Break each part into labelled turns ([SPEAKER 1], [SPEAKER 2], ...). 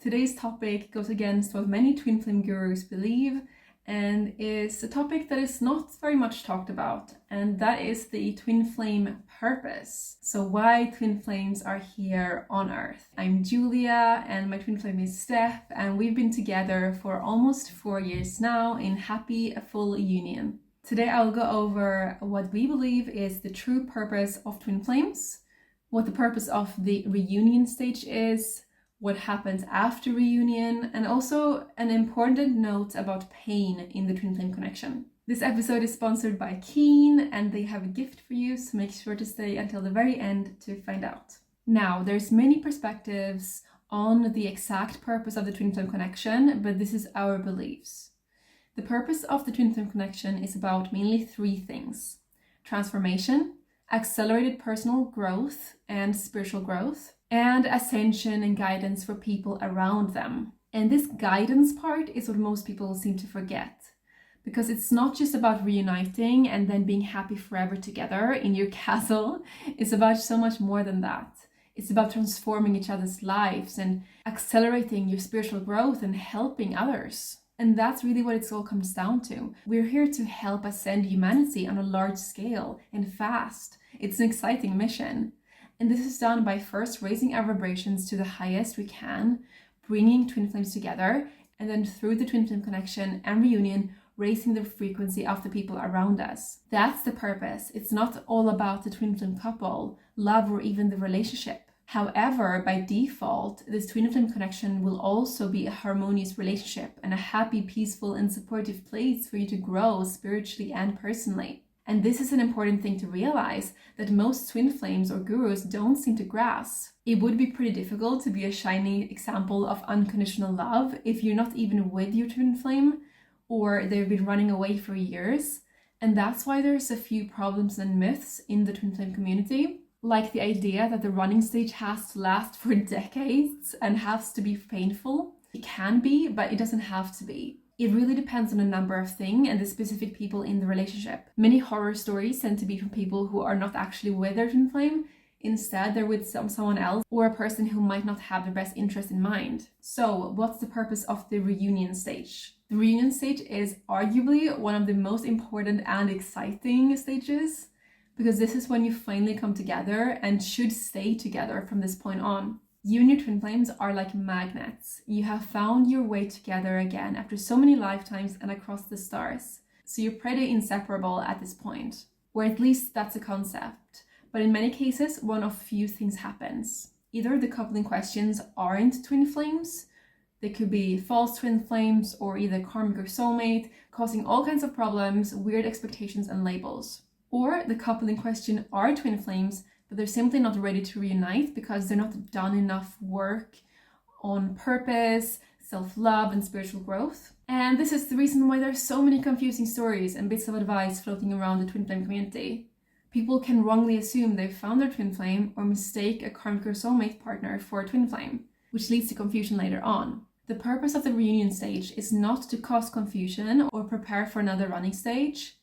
[SPEAKER 1] Today's topic goes against what many twin flame gurus believe and is a topic that is not very much talked about, and that is the twin flame purpose. So why twin flames are here on Earth. I'm Julia and my twin flame is Steph, and we've been together for almost 4 years now in happy full union. Today I will go over what we believe is the true purpose of twin flames, what the purpose of the reunion stage is, what happens after reunion, and also an important note about pain in the twin flame connection. This episode is sponsored by Keen, and they have a gift for you, so make sure to stay until the very end to find out. Now, there's many perspectives on the exact purpose of the twin flame connection, but this is our beliefs. The purpose of the twin flame connection is about mainly 3 things: transformation, accelerated personal growth and spiritual growth, and ascension and guidance for people around them. And this guidance part is what most people seem to forget, because it's not just about reuniting and then being happy forever together in your castle. It's about so much more than that. It's about transforming each other's lives and accelerating your spiritual growth and helping others. And that's really what it all comes down to. We're here to help ascend humanity on a large scale and fast. It's an exciting mission. And this is done by first raising our vibrations to the highest we can, bringing twin flames together, and then through the twin flame connection and reunion, raising the frequency of the people around us. That's the purpose. It's not all about the twin flame couple, love, or even the relationship. However, by default, this twin flame connection will also be a harmonious relationship and a happy, peaceful, and supportive place for you to grow spiritually and personally. And this is an important thing to realize that most twin flames or gurus don't seem to grasp. It would be pretty difficult to be a shining example of unconditional love if you're not even with your twin flame or they've been running away for years. And that's why there's a few problems and myths in the twin flame community, like the idea that the running stage has to last for decades and has to be painful. It can be, but it doesn't have to be. It really depends on a number of things and the specific people in the relationship. Many horror stories tend to be from people who are not actually with their twin flame. Instead, they're with someone else or a person who might not have their best interest in mind. So, what's the purpose of the reunion stage? The reunion stage is arguably one of the most important and exciting stages, because this is when you finally come together and should stay together from this point on. You and your twin flames are like magnets. You have found your way together again after so many lifetimes and across the stars. So you're pretty inseparable at this point, or at least that's a concept. But in many cases, one of few things happens. Either the couple in questions aren't twin flames, they could be false twin flames, or either karmic or soulmate, causing all kinds of problems, weird expectations and labels. Or the couple in question are twin flames, but they're simply not ready to reunite because they're not done enough work on purpose, self-love, and spiritual growth. And this is the reason why there's so many confusing stories and bits of advice floating around the twin flame community. People can wrongly assume they've found their twin flame or mistake a karmic or soulmate partner for a twin flame, which leads to confusion later on. The purpose of the reunion stage is not to cause confusion or prepare for another running stage.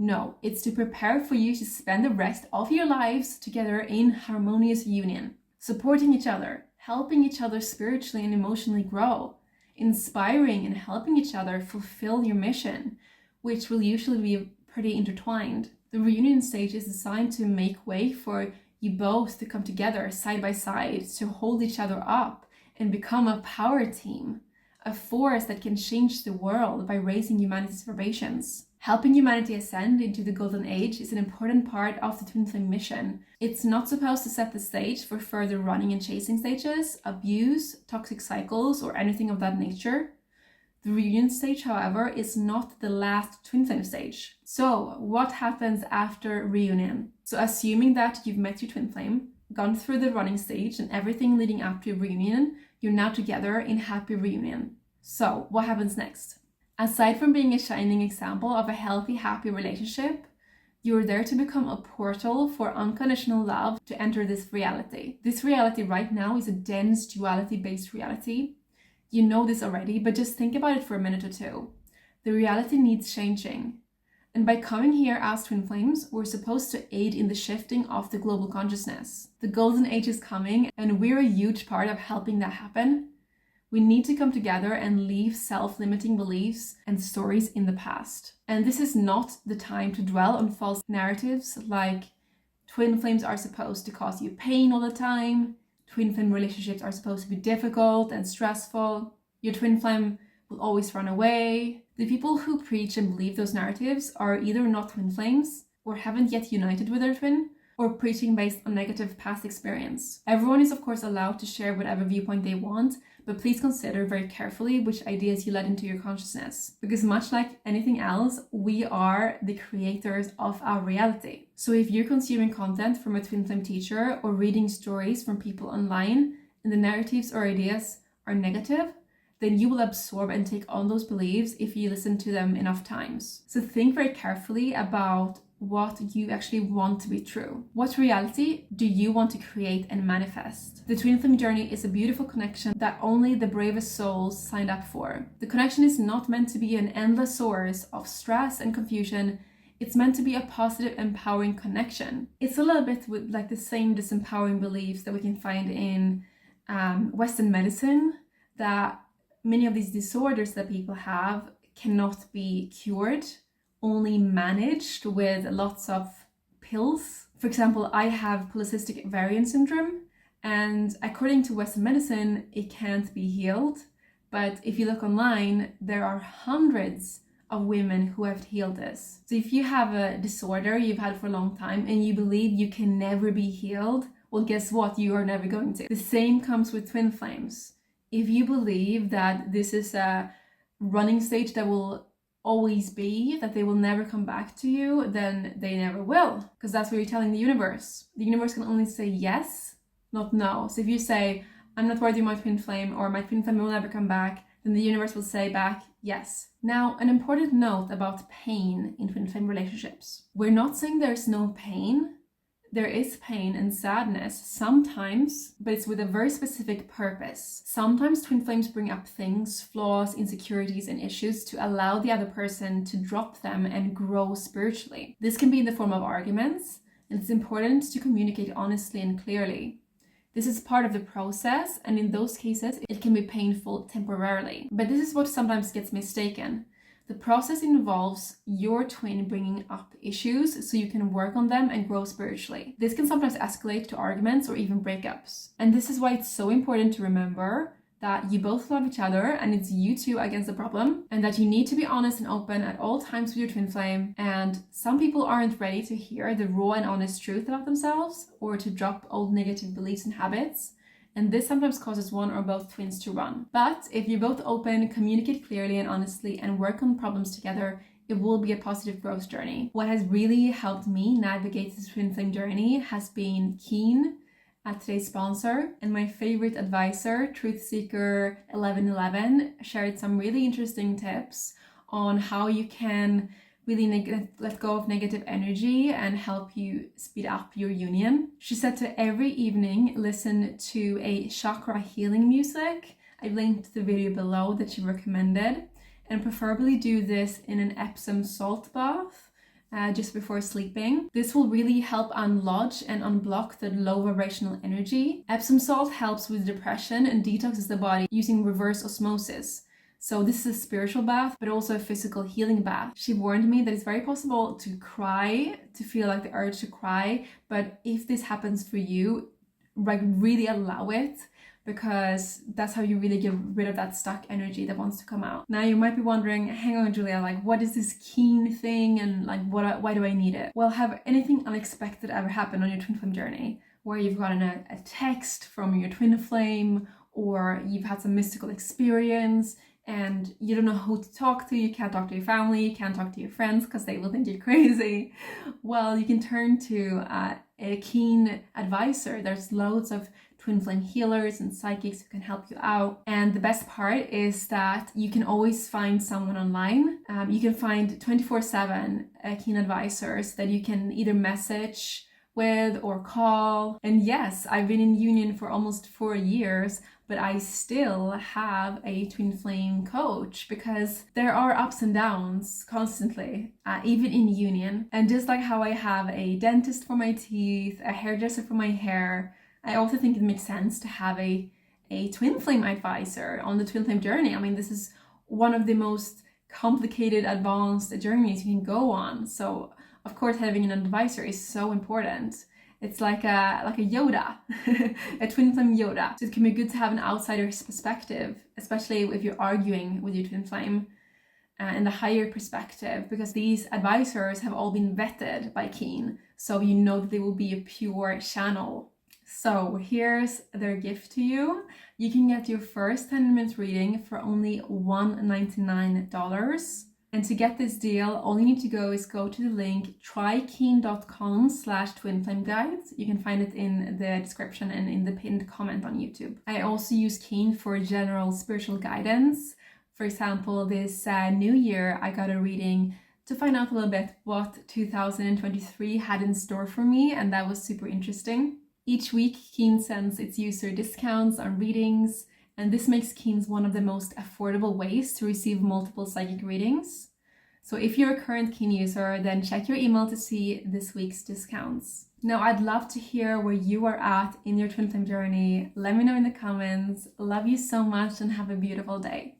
[SPEAKER 1] No, it's to prepare for you to spend the rest of your lives together in harmonious union, supporting each other, helping each other spiritually and emotionally grow, inspiring and helping each other fulfill your mission, which will usually be pretty intertwined. The reunion stage is designed to make way for you both to come together side by side, to hold each other up and become a power team, a force that can change the world by raising humanity's vibrations. Helping humanity ascend into the golden age is an important part of the twin flame mission. It's not supposed to set the stage for further running and chasing stages, abuse, toxic cycles, or anything of that nature. The reunion stage, however, is not the last twin flame stage. So, what happens after reunion? So, assuming that you've met your twin flame, gone through the running stage, and everything leading up to your reunion, you're now together in happy reunion. So, what happens next? Aside from being a shining example of a healthy, happy relationship, you're there to become a portal for unconditional love to enter this reality. This reality right now is a dense duality-based reality. You know this already, but just think about it for a minute or two. The reality needs changing. And by coming here as twin flames, we're supposed to aid in the shifting of the global consciousness. The golden age is coming, and we're a huge part of helping that happen. We need to come together and leave self-limiting beliefs and stories in the past. And this is not the time to dwell on false narratives like twin flames are supposed to cause you pain all the time, twin flame relationships are supposed to be difficult and stressful, your twin flame will always run away. The people who preach and believe those narratives are either not twin flames or haven't yet united with their twin, or preaching based on negative past experience. Everyone is of course allowed to share whatever viewpoint they want, but please consider very carefully which ideas you let into your consciousness. Because much like anything else, we are the creators of our reality. So if you're consuming content from a twin flame teacher or reading stories from people online and the narratives or ideas are negative, then you will absorb and take on those beliefs if you listen to them enough times. So think very carefully about what you actually want to be true. What reality do you want to create and manifest? The twin flame journey is a beautiful connection that only the bravest souls signed up for. The connection is not meant to be an endless source of stress and confusion. It's meant to be a positive, empowering connection. It's a little bit with like the same disempowering beliefs that we can find in Western medicine, that many of these disorders that people have cannot be cured, only managed with lots of pills. For example, I have polycystic ovarian syndrome, and according to Western medicine, it can't be healed. But if you look online, there are hundreds of women who have healed this. So if you have a disorder you've had for a long time and you believe you can never be healed, well, guess what? You are never going to. The same comes with twin flames. If you believe that this is a running stage that will always be, that they will never come back to you, then they never will, because that's what you're telling the universe. The universe can only say yes, not no. So if you say, I'm not worthy of my twin flame, or my twin flame will never come back, then the universe will say back yes. Now, an important note about pain in twin flame relationships. We're not saying there's no pain. There is pain and sadness sometimes, but it's with a very specific purpose. Sometimes twin flames bring up things, flaws, insecurities, and issues to allow the other person to drop them and grow spiritually. This can be in the form of arguments, and it's important to communicate honestly and clearly. This is part of the process, and in those cases, it can be painful temporarily. But this is what sometimes gets mistaken. The process involves your twin bringing up issues so you can work on them and grow spiritually. This can sometimes escalate to arguments or even breakups. And this is why it's so important to remember that you both love each other and it's you two against the problem, and that you need to be honest and open at all times with your twin flame. And some people aren't ready to hear the raw and honest truth about themselves or to drop old negative beliefs and habits. And this sometimes causes one or both twins to run. But if you're both open, communicate clearly and honestly, and work on problems together, it will be a positive growth journey. What has really helped me navigate this twin flame journey has been Keen, today's sponsor, and my favorite advisor, Truth Seeker 1111, shared some really interesting tips on how you can really let go of negative energy and help you speed up your union. She said to every evening listen to a chakra healing music. I've linked the video below that she recommended, and preferably do this in an Epsom salt bath just before sleeping. This will really help unlodge and unblock the low vibrational energy. Epsom salt helps with depression and detoxes the body using reverse osmosis. So this is a spiritual bath, but also a physical healing bath. She warned me that it's very possible to cry, to feel like the urge to cry. But if this happens for you, like really allow it, because that's how you really get rid of that stuck energy that wants to come out. Now you might be wondering, hang on Julia, like what is this Keen thing, and like why do I need it? Well, have anything unexpected ever happen on your twin flame journey, where you've gotten a text from your twin flame, or you've had some mystical experience and you don't know who to talk to, you can't talk to your family, you can't talk to your friends because they will think you're crazy? Well, you can turn to a Keen advisor. There's loads of twin flame healers and psychics who can help you out. And the best part is that you can always find someone online. You can find 24/7 Keen advisors that you can either message with or call. And yes, I've been in union for almost 4 years, but I still have a twin flame coach because there are ups and downs constantly, even in union. And just like how I have a dentist for my teeth, a hairdresser for my hair, I also think it makes sense to have a a twin flame advisor on the twin flame journey. I mean, this is one of the most complicated, advanced journeys you can go on. So of course, having an advisor is so important. It's like a Yoda, a twin flame Yoda. So it can be good to have an outsider's perspective, especially if you're arguing with your twin flame, and the higher perspective, because these advisors have all been vetted by Keen, so you know that they will be a pure channel. So here's their gift to you. You can get your first 10-minute reading for only $199. And to get this deal, all you need to go is go to the link trykeen.com/twinflameguides. You can find it in the description and in the pinned comment on YouTube. I also use Keen for general spiritual guidance. For example, this new year, I got a reading to find out a little bit what 2023 had in store for me, and that was super interesting. Each week, Keen sends its user discounts on readings, and this makes Keen's one of the most affordable ways to receive multiple psychic readings. So if you're a current Keen user, then check your email to see this week's discounts. Now, I'd love to hear where you are at in your twin flame journey. Let me know in the comments. Love you so much and have a beautiful day.